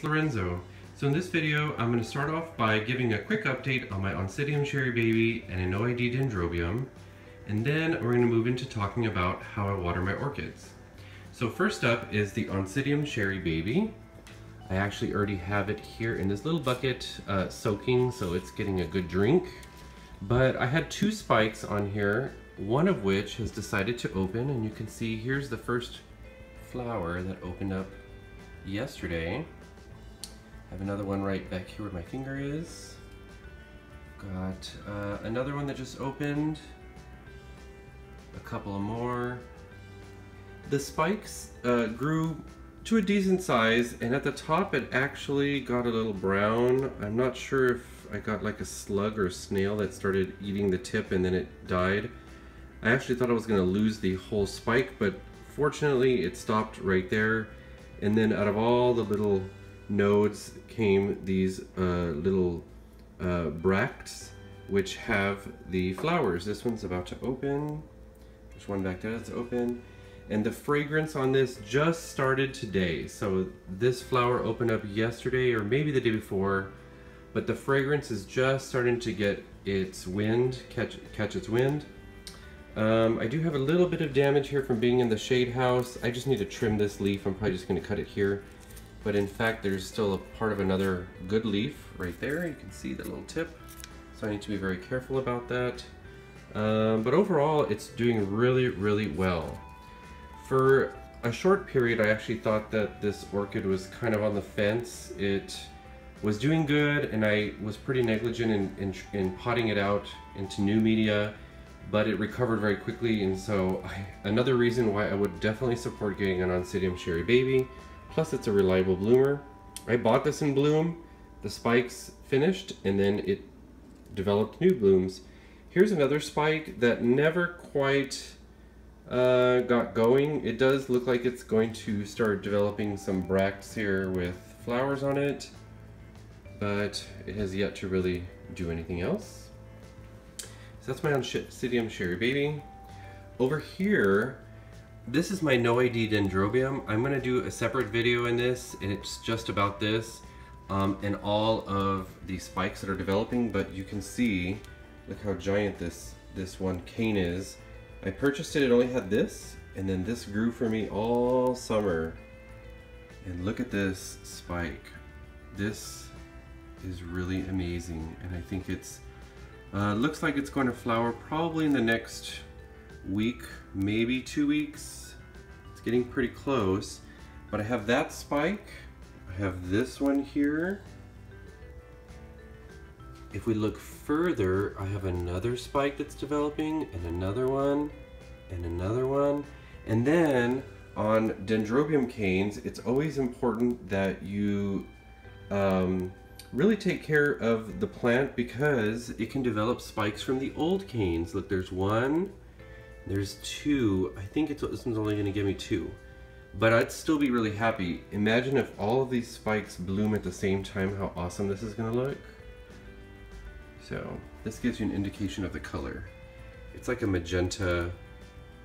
it's Lorenzo. So in this video, I'm going to start off by giving a quick update on my Oncidium Sharry Baby and a NOID Dendrobium, and then we're going to move into talking about how I water my orchids. So first up is the Oncidium Sharry Baby. I actually already have it here in this little bucket soaking, so it's getting a good drink. But I had two spikes on here, one of which has decided to open, and you can see here's the first flower that opened up yesterday. I have another one right back here where my finger is. Got another one that just opened. A couple of more. The spikes grew to a decent size, and at the top it actually got a little brown. I'm not sure if I got like a slug or a snail that started eating the tip and then it died. I actually thought I was going to lose the whole spike, but fortunately it stopped right there. And then out of all the little nodes came these little bracts, which have the flowers. This one's about to open. There's one back there that's open. And the fragrance on this just started today. So this flower opened up yesterday or maybe the day before, but the fragrance is just starting to get its wind, catch its wind. I do have a little bit of damage here from being in the shade house. I just need to trim this leaf. I'm probably just going to cut it here. But in fact, there's still a part of another good leaf right there. You can see the little tip. So I need to be very careful about that. But overall, it's doing really, really well. For a short period, I actually thought that this orchid was kind of on the fence. It was doing good, and I was pretty negligent in potting it out into new media. But it recovered very quickly, and so another reason why I would definitely support getting an Oncidium Sharry Baby. Plus it's a reliable bloomer. I bought this in bloom, the spikes finished, and then it developed new blooms. Here's another spike that never quite got going. It does look like it's going to start developing some bracts here with flowers on it, but it has yet to really do anything else. So that's my Oncidium Sharry Baby. Over here, this is my NOID Dendrobium. I'm gonna do a separate video in this, and it's just about this and all of the spikes that are developing, but you can see, look how giant this one cane is. I purchased it, it only had this, and then this grew for me all summer. And look at this spike. This is really amazing, and I think it's looks like it's going to flower probably in the next week, maybe 2 weeks. It's getting pretty close, but I have that spike. I have this one here. If we look further, I have another spike that's developing, and another one, and another one. And then on Dendrobium canes, it's always important that you really take care of the plant, because it can develop spikes from the old canes. Look, there's one, there's two. I think this one's only going to give me two, but I'd still be really happy. Imagine if all of these spikes bloom at the same time, how awesome this is going to look. So this gives you an indication of the color. It's like a magenta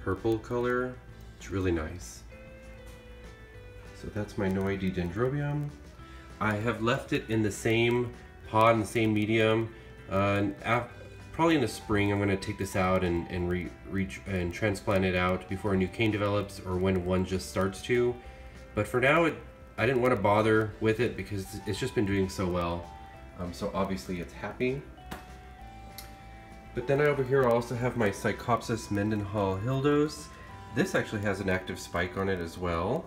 purple color. It's really nice. So that's my NOID Dendrobium. I have left it in the same pot, in the same medium. Probably in the spring, I'm going to take this out and transplant it out before a new cane develops, or when one just starts to. But for now, I didn't want to bother with it because it's just been doing so well. So obviously it's happy. But then over here I also have my Psychopsis Mendenhall Hildos. This actually has an active spike on it as well.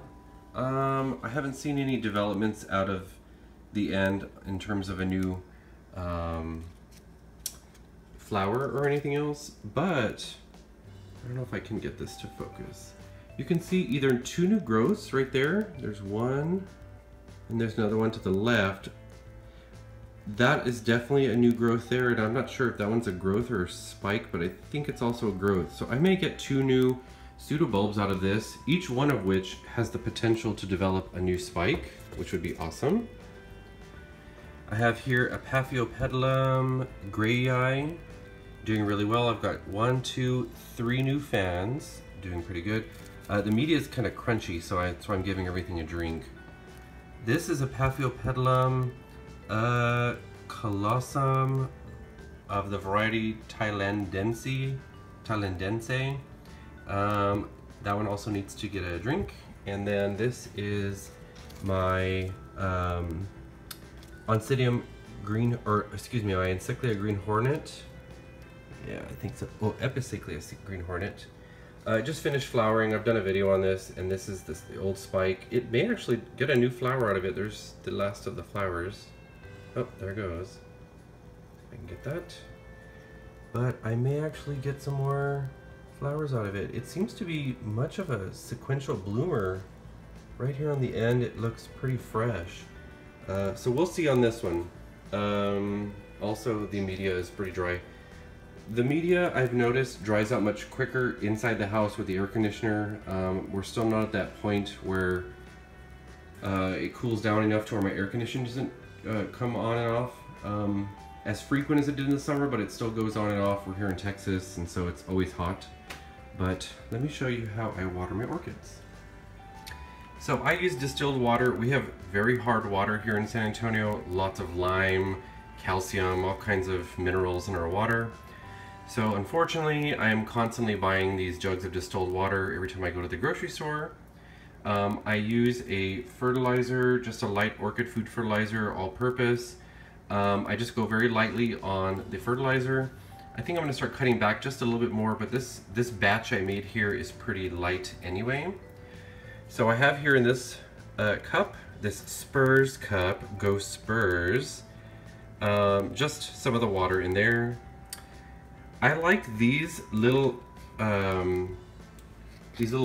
I haven't seen any developments out of the end in terms of a new flower or anything else, but I don't know if I can get this to focus. You can see either two new growths right there. There's one, and there's another one to the left. That is definitely a new growth there, and I'm not sure if that one's a growth or a spike, but I think it's also a growth. So I may get two new pseudobulbs out of this, each one of which has the potential to develop a new spike, which would be awesome. I have here Epaphyopedilum grayi, doing really well. I've got 1, 2, 3 new fans, doing pretty good. The media is kind of crunchy, so I'm giving everything a drink. This is a Paphiopedilum colossum of the variety Thailandense. That one also needs to get a drink. And then this is my Oncidium green, or excuse me, my Encyclia green hornet. Yeah, I think so. Oh, Epicyclia green hornet. I just finished flowering. I've done a video on this, and this is the old spike. It may actually get a new flower out of it. There's the last of the flowers. Oh, there it goes. I can get that. But I may actually get some more flowers out of it. It seems to be much of a sequential bloomer. Right here on the end, it looks pretty fresh. So we'll see on this one. Also, the media is pretty dry. The media, I've noticed, dries out much quicker inside the house with the air conditioner. We're still not at that point where it cools down enough to where my air conditioner doesn't come on and off as frequent as it did in the summer, but it still goes on and off. We're here in Texas, and so it's always hot. But let me show you how I water my orchids. So I use distilled water. We have very hard water here in San Antonio, lots of lime, calcium, all kinds of minerals in our water. So unfortunately, I am constantly buying these jugs of distilled water every time I go to the grocery store. I use a fertilizer, just a light orchid food fertilizer, all-purpose. I just go very lightly on the fertilizer. I think I'm going to start cutting back just a little bit more, but this batch I made here is pretty light anyway. So I have here in this cup, this Spurs cup, go Spurs, just some of the water in there. I like these little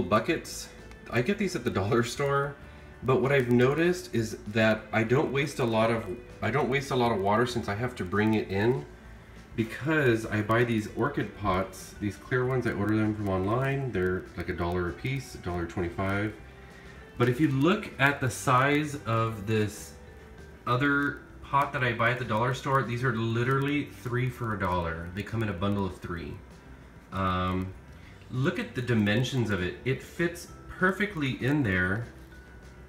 buckets. I get these at the dollar store, but what I've noticed is that I don't waste a lot of water since I have to bring it in, because I buy these orchid pots, these clear ones. I order them from online. They're like $1 a piece, $1.25. But if you look at the size of this other pot that I buy at the dollar store, these are literally 3 for $1. They come in a bundle of 3. Look at the dimensions of it. It fits perfectly in there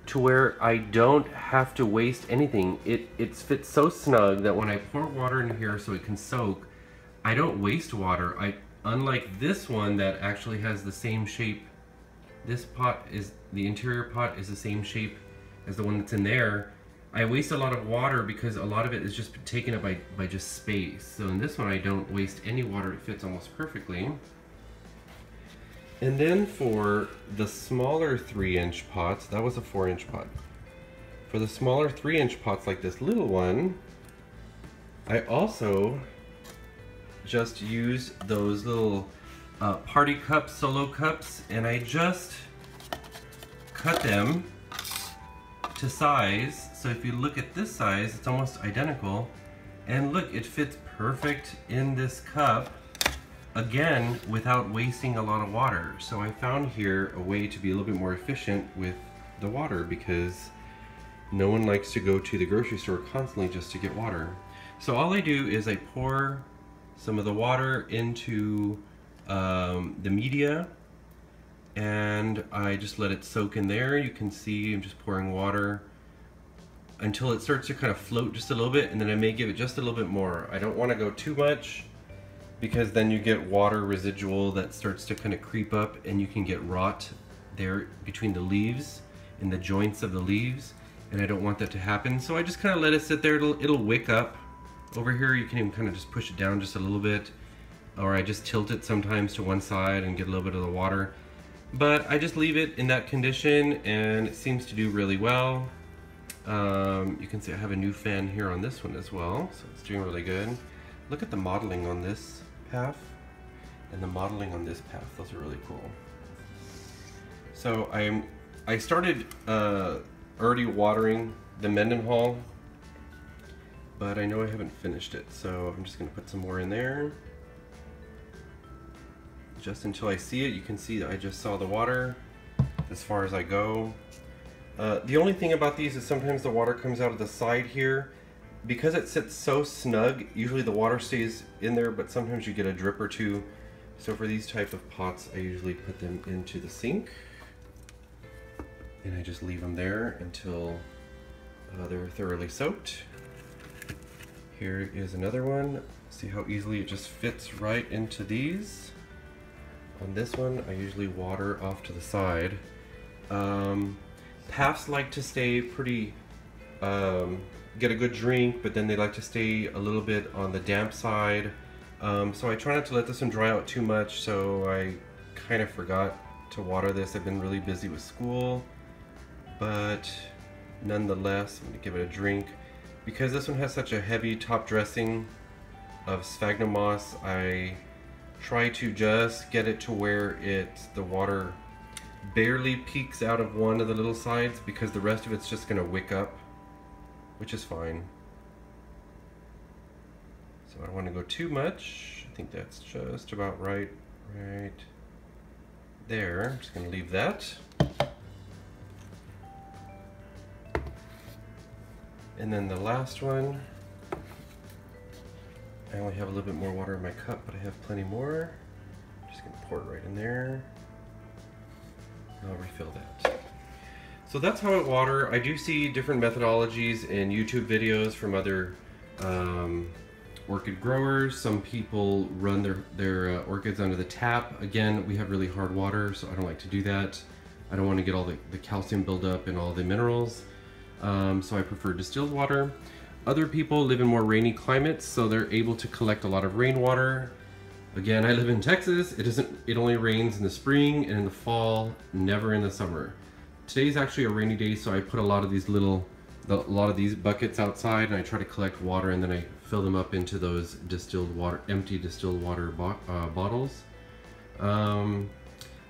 to where I don't have to waste anything. It fits so snug that when I pour water in here so it can soak, I don't waste water. Unlike this one that actually has the same shape. This pot is, the interior pot is the same shape as the one that's in there. I waste a lot of water because a lot of it is just taken up by just space. So in this one I don't waste any water. It fits almost perfectly. And then for the smaller 3-inch pots, that was a 4-inch pot. For the smaller 3-inch pots like this little one, I also just use those little party cups, solo cups, and I just cut them to size. So if you look at this size, it's almost identical. And look, it fits perfect in this cup, again, without wasting a lot of water. So I found here a way to be a little bit more efficient with the water, because no one likes to go to the grocery store constantly just to get water. So all I do is I pour some of the water into the media, and I just let it soak in there. You can see I'm just pouring water until it starts to kind of float just a little bit, and then I may give it just a little bit more. I don't want to go too much, because then you get water residual that starts to kind of creep up, and you can get rot there between the leaves, in the joints of the leaves, and I don't want that to happen. So I just kind of let it sit there. It'll wick up. Over here you can even kind of just push it down just a little bit, or I just tilt it sometimes to one side and get a little bit of the water. But I just leave it in that condition, and it seems to do really well. You can see I have a new fan here on this one as well, so it's doing really good. Look at the modeling on this path and the modeling on this path. Those are really cool. So I started already watering the Mendenhall, but I know I haven't finished it, so I'm just going to put some more in there. Just until I see it. You can see that I just saw the water as far as I go. The only thing about these is sometimes the water comes out of the side here. Because it sits so snug, usually the water stays in there, but sometimes you get a drip or two. So for these type of pots, I usually put them into the sink, and I just leave them there until They're thoroughly soaked. Here is another one. See how easily it just fits right into these. On this one, I usually water off to the side. Paths like to stay pretty, get a good drink, but then they like to stay a little bit on the damp side. So I try not to let this one dry out too much, so I kind of forgot to water this. I've been really busy with school, but nonetheless, I'm gonna give it a drink. Because this one has such a heavy top dressing of sphagnum moss, I try to just get it to where the water barely peeks out of one of the little sides, because the rest of it's just gonna wick up, which is fine. So I don't want to go too much. I think that's just about right there. I'm just gonna leave that. And then the last one, I only have a little bit more water in my cup, but I have plenty more. I'm just gonna pour it right in there. And I'll refill that. So that's how I water. I do see different methodologies in YouTube videos from other orchid growers. Some people run their orchids under the tap. Again, we have really hard water, so I don't like to do that. I don't want to get all the calcium buildup and all the minerals. So I prefer distilled water. Other people live in more rainy climates, so they're able to collect a lot of rainwater. Again, I live in Texas. It only rains in the spring and in the fall, never in the summer. Today's actually a rainy day, so I put a lot of these buckets outside, and I try to collect water, and then I fill them up into those empty distilled water bottles.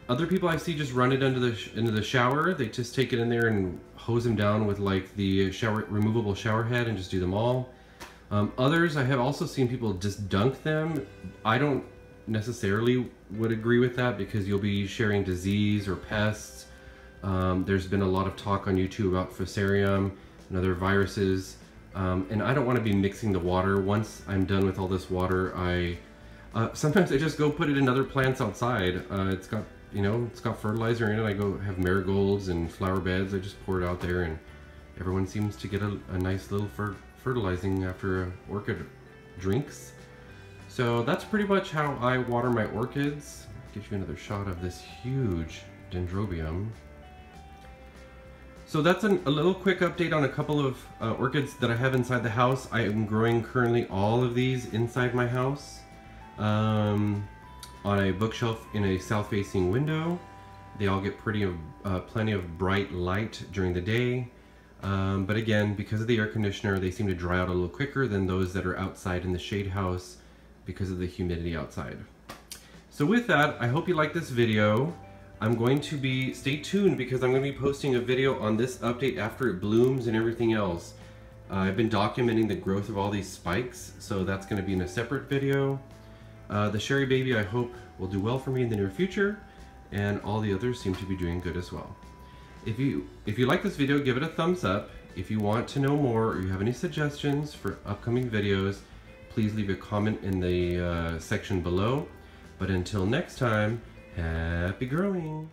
Other people I see just run it into the shower. They just take it in there and hose them down with like the removable shower head and just do them all. Others, I have also seen people just dunk them. I don't necessarily would agree with that, because you'll be sharing disease or pests. There's been a lot of talk on YouTube about fusarium and other viruses, and I don't want to be mixing the water. Once I'm done with all this water, sometimes I just go put it in other plants outside. It's got fertilizer in it. I go have marigolds and flower beds. I just pour it out there, and everyone seems to get a nice little fertilizing after orchid drinks. So that's pretty much how I water my orchids. I'll get you another shot of this huge dendrobium. So that's a little quick update on a couple of orchids that I have inside the house. I am growing currently all of these inside my house. On a bookshelf in a south-facing window. They all get plenty of bright light during the day. But again, because of the air conditioner, they seem to dry out a little quicker than those that are outside in the shade house because of the humidity outside. So with that, I hope you like this video. I'm going to stay tuned, because I'm going to be posting a video on this update after it blooms and everything else. I've been documenting the growth of all these spikes, so that's going to be in a separate video. The Sharry Baby, I hope, will do well for me in the near future, and all the others seem to be doing good as well. If you like this video, give it a thumbs up. If you want to know more, or you have any suggestions for upcoming videos, please leave a comment in the section below. But until next time, happy growing!